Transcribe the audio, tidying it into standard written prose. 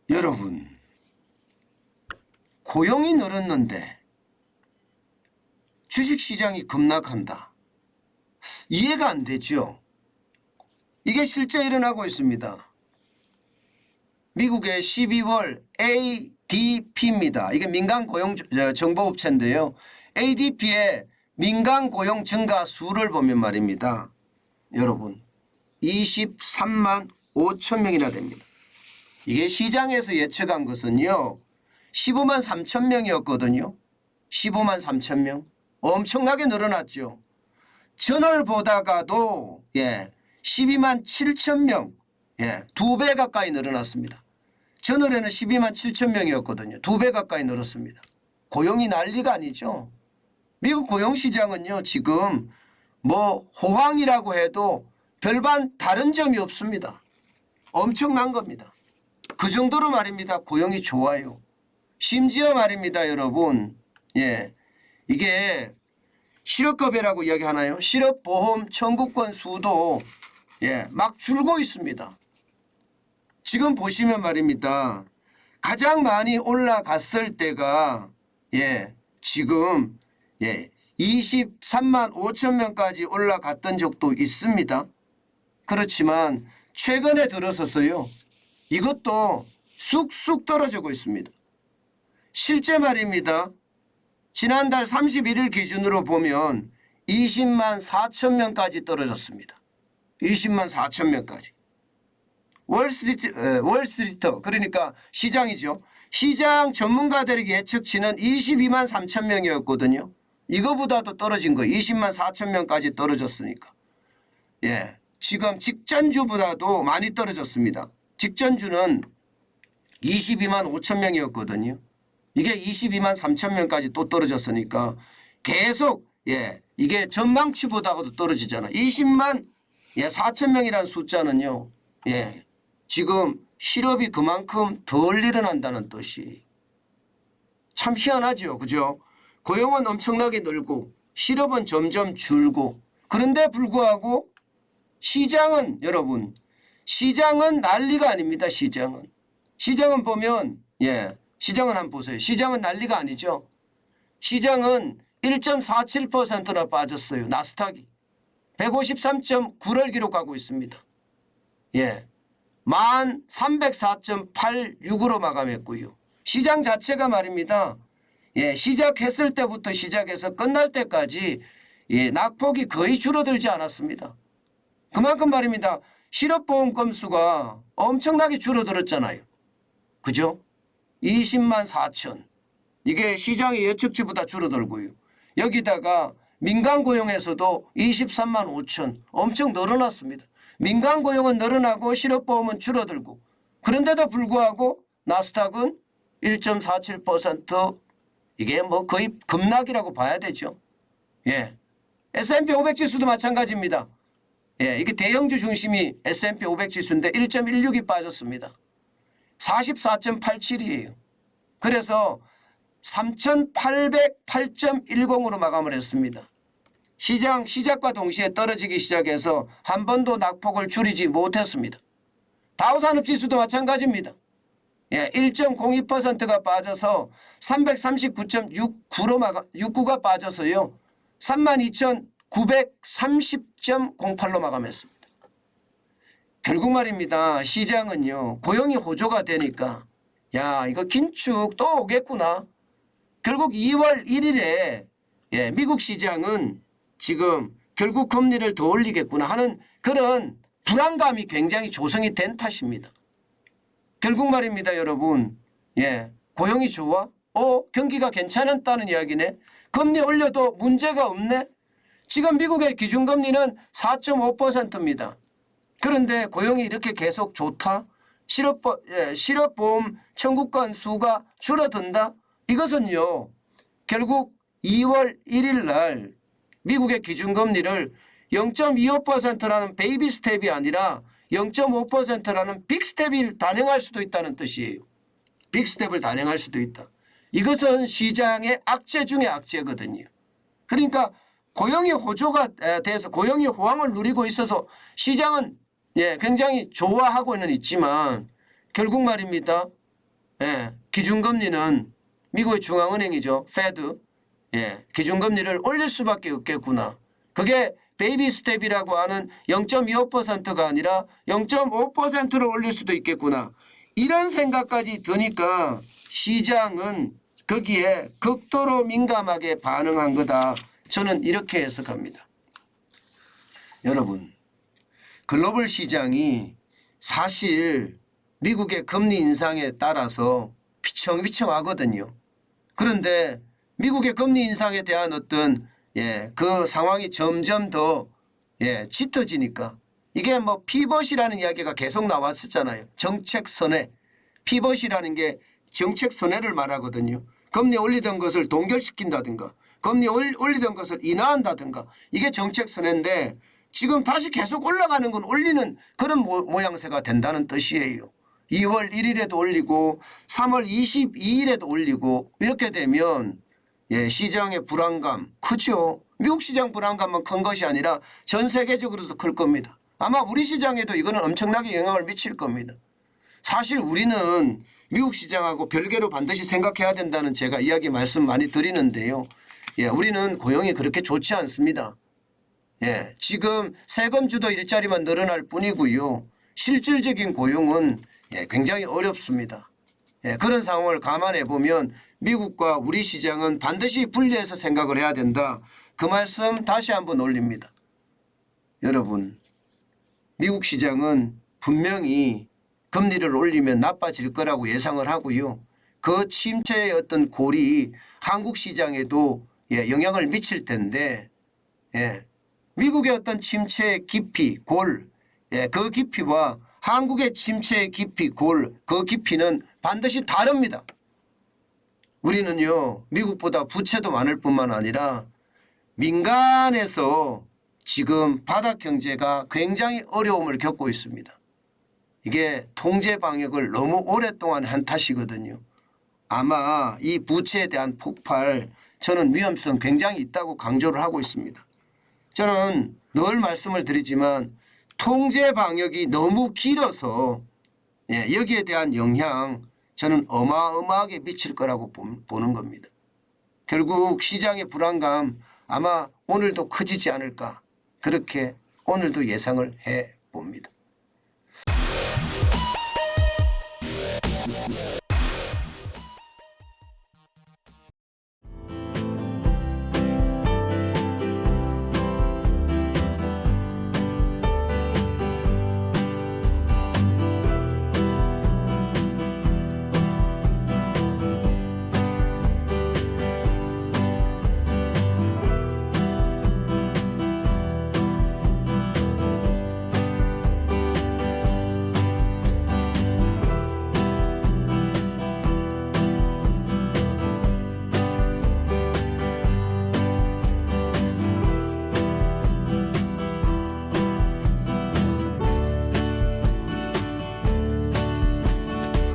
여러분, 고용이 늘었는데 주식시장이 급락한다. 이해가 안 되죠. 이게 실제 일어나고 있습니다. 미국의 12월 ADP입니다. 이게 민간고용정보업체인데요. ADP의 민간고용 증가 수를 보면 말입니다. 여러분 23만 5천 명이나 됩니다. 이게 시장에서 예측한 것은요 15만 3천 명이었거든요. 15만 3천 명. 엄청나게 늘어났죠. 전월 보다가도 12만 7천 명, 2배 가까이 늘어났습니다. 전월에는 12만 7천 명이었거든요. 2배 가까이 늘었습니다. 고용이 난리가 아니죠. 미국 고용시장은요 지금 뭐 호황이라고 해도 별반 다른 점이 없습니다. 엄청난 겁니다. 그 정도로 말입니다. 고용이 좋아요. 심지어 말입니다. 여러분 이게 실업급여라고 이야기하나요? 실업보험 청구권 수도 막 줄고 있습니다. 지금 보시면 말입니다. 가장 많이 올라갔을 때가 지금 23만 5천 명까지 올라갔던 적도 있습니다. 그렇지만 최근에 들어서서요. 이것도 쑥쑥 떨어지고 있습니다. 실제 말입니다. 지난달 31일 기준으로 보면 20만 4천 명까지 떨어졌습니다. 20만 4천 명까지. 월스트리트 그러니까 시장이죠. 시장 전문가들에게 예측치는 22만 3천 명이었거든요. 이거보다도 떨어진 거예요. 20만 4천 명까지 떨어졌으니까. 지금 직전주보다도 많이 떨어졌습니다. 직전주는 22만 5천 명이었거든요. 이게 22만 3천 명까지 또 떨어졌으니까 계속 이게 전망치보다도 떨어지잖아. 20만 4천 명이라는 숫자는요. 지금 실업이 그만큼 덜 일어난다는 뜻이 참 희한하죠. 그죠? 고용은 엄청나게 늘고 실업은 점점 줄고 그런데 불구하고 시장은 여러분 시장은 난리가 아닙니다. 시장은 보면 시장은 한번 보세요. 시장은 난리가 아니죠. 시장은 1.47%나 빠졌어요. 나스닥이 153.9를 기록하고 있습니다. 1304.86으로 마감했고요. 시장 자체가 말입니다. 시작했을 때부터 시작해서 끝날 때까지 낙폭이 거의 줄어들지 않았습니다. 그만큼 말입니다. 실업보험 건수가 엄청나게 줄어들었잖아요. 그죠? 20만 4천. 이게 시장의 예측치보다 줄어들고요. 여기다가 민간고용에서도 23만 5천 엄청 늘어났습니다. 민간고용은 늘어나고 실업보험은 줄어들고 그런데도 불구하고 나스닥은 1.47% 이게 뭐 거의 급락이라고 봐야 되죠. S&P 500 지수도 마찬가지입니다. 이게 대형주 중심이 S&P 500 지수인데 1.16이 빠졌습니다. 44.87이에요. 그래서 3,808.10으로 마감을 했습니다. 시작과 동시에 떨어지기 시작해서 한 번도 낙폭을 줄이지 못했습니다. 다우산업지수도 마찬가지입니다. 1.02%가 빠져서 339.69가 빠져서요. 32,930.08로 마감했습니다. 결국 말입니다. 시장은요. 고용이 호조가 되니까 이거 긴축 또 오겠구나. 결국 2월 1일에 미국 시장은 지금 결국 금리를 더 올리겠구나 하는 그런 불안감이 굉장히 조성이 된 탓입니다. 결국 말입니다. 여러분 고용이 좋아? 경기가 괜찮았다는 이야기네. 금리 올려도 문제가 없네. 지금 미국의 기준금리는 4.5%입니다. 그런데 고용이 이렇게 계속 좋다? 실업보험 청구권 수가 줄어든다? 이것은요. 결국 2월 1일 날 미국의 기준금리를 0.25%라는 베이비 스텝이 아니라 0.5%라는 빅 스텝을 단행할 수도 있다는 뜻이에요. 빅 스텝을 단행할 수도 있다. 이것은 시장의 악재 중의 악재거든요. 그러니까 고용이 호조가 돼서 고용이 호황을 누리고 있어서 시장은 굉장히 좋아하고는 있지만 결국 말입니다. 기준금리는 미국의 중앙은행이죠. 페드. 기준금리를 올릴 수밖에 없겠구나. 그게 베이비 스텝이라고 하는 0.25%가 아니라 0.5%를 올릴 수도 있겠구나. 이런 생각까지 드니까 시장은 거기에 극도로 민감하게 반응한 거다. 저는 이렇게 해석합니다. 여러분, 글로벌 시장이 사실 미국의 금리 인상에 따라서 휘청휘청하거든요. 그런데 미국의 금리 인상에 대한 어떤 그 상황이 점점 더 짙어지니까 이게 뭐 피벗이라는 이야기가 계속 나왔었잖아요. 정책 선회. 피벗이라는 게 정책 선회를 말하거든요. 금리 올리던 것을 동결시킨다든가 금리 올리던 것을 인하한다든가 이게 정책 선회인데 지금 다시 계속 올라가는 건 올리는 그런 모양새가 된다는 뜻이에요. 2월 1일에도 올리고 3월 22일에도 올리고 이렇게 되면 시장의 불안감 크죠. 미국 시장 불안감만 큰 것이 아니라 전 세계적으로도 클 겁니다. 아마 우리 시장에도 이거는 엄청나게 영향을 미칠 겁니다. 사실 우리는 미국 시장하고 별개로 반드시 생각해야 된다는 제가 이야기 말씀 많이 드리는데요. 우리는 고용이 그렇게 좋지 않습니다. 지금 세금 주도 일자리만 늘어날 뿐이고요. 실질적인 고용은 굉장히 어렵습니다. 그런 상황을 감안해 보면 미국과 우리 시장은 반드시 분리해서 생각을 해야 된다. 그 말씀 다시 한번 올립니다. 여러분, 미국 시장은 분명히 금리를 올리면 나빠질 거라고 예상을 하고요. 그 침체의 어떤 골이 한국 시장에도 영향을 미칠 텐데 미국의 어떤 침체의 깊이, 골, 그 깊이와 한국의 침체의 깊이, 골, 그 깊이는 반드시 다릅니다. 우리는요, 미국보다 부채도 많을 뿐만 아니라 민간에서 지금 바닥 경제가 굉장히 어려움을 겪고 있습니다. 이게 통제 방역을 너무 오랫동안 한 탓이거든요. 아마 이 부채에 대한 폭발, 저는 위험성 굉장히 있다고 강조를 하고 있습니다. 저는 늘 말씀을 드리지만 통제 방역이 너무 길어서 여기에 대한 영향 저는 어마어마하게 미칠 거라고 보는 겁니다. 결국 시장의 불안감 아마 오늘도 커지지 않을까 그렇게 오늘도 예상을 해 봅니다.